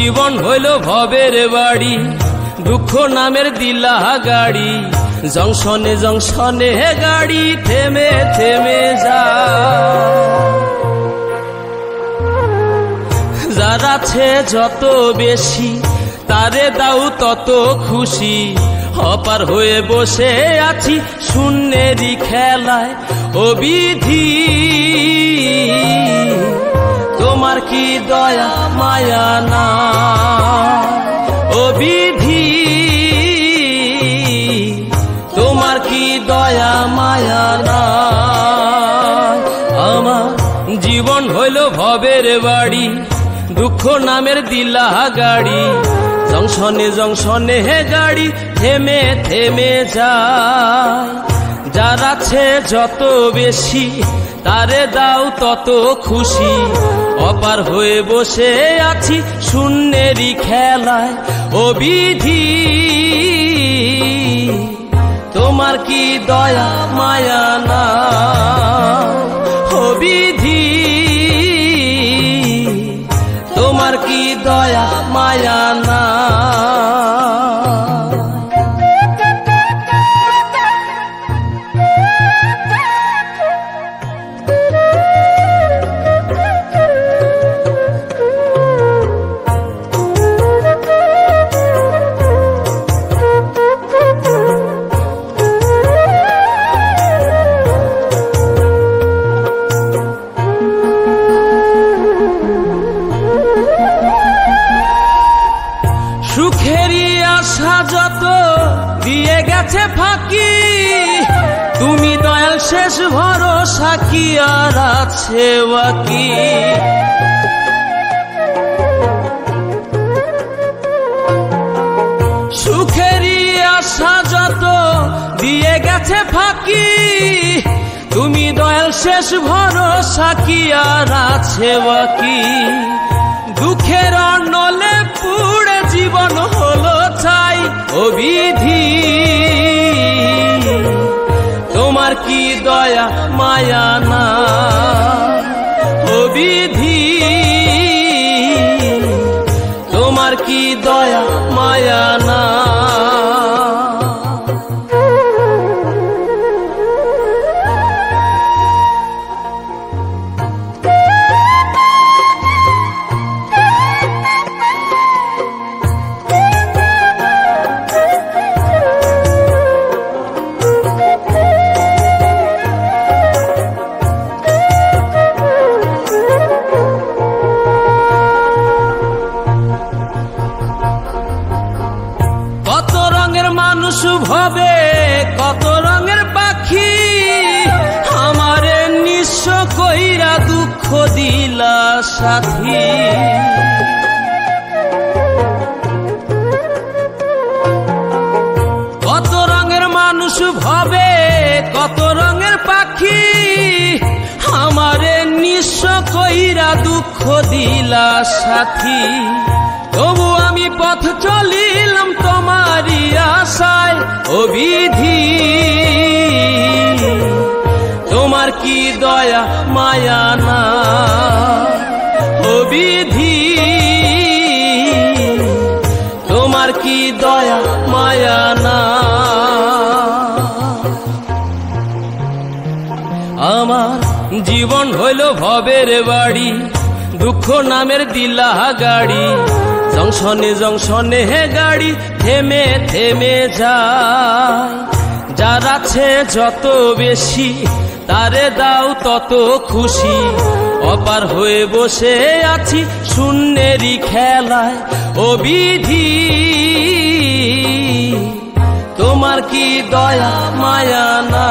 জীবন হইল ভবের বাড়ি, দুঃখ নামের দিলা গাড়ি, জংশনে জংশনে গাড়ি থেমে থেমে যায়। যার আছে যত বেশি তারে দাও তত খুশি, অপার হয়ে বসে আছি শূন্যেরই খেলায়। ও বিধি তোমার কি দয়া মায়া না, ও বিধি তোমার কি দয়া মায়া না। আমার জীবন হইল ভবের বাড়ি, দুঃখ নামের দিলা গাড়ি, জংশনে জংশনে গাড়ি থেমে থেমে যায়। যার আছে যত বেশি তারে দাও তত খুশি, অপার হয়ে বসে আছি শূন্যেরই খেলায়। ও বিধি তোমার কি দয়া মায়া না, ও বিধি তোমার কি দয়া মায়া না। সুখেরই আশা যত দিয়ে গেছে ফাঁকি, তুমি দয়াল শেষ ভরসা কি আর আছে বাকি। সুখেরই আশা যত দিয়ে গেছে ফাঁকি, তুমি দয়াল শেষ ভরসা কি আর আছে বাকি। দুঃখের অনলে পুড়ে জীবন হলো চাই, ও বিধি তোমার কি দয়া মায়া না, ও বিধি তোমার কি দয়া মায়া না। কত রঙের মানুষ ভবে কত রঙের পাখি, আমারে নিঃস্ব কইরা দুঃখ দিলা সাথী। কত রঙের মানুষ ভবে কত রঙের পাখি, আমারে নিঃস্ব কইরা দুঃখ দিলা সাথী। তবু আমি পথ চলিলাম তোমারই আশায়, ও বিধি তোমার কি দয়া মায়া না, ও বিধি তোমার কি দয়া মায়া না। আমার জীবন হইল ভবের বাড়ি, দুঃখ নামের দিলা গাড়ি, জংশনে জংশনে গাড়ি থেমে থেমে যায়। যার আছে যত বেশি তারে দাও তত খুশি, অপার হয়ে বসে আছি শূন্যেরই খেলায়। ও বিধি তোমার কি দয়া মায়া না।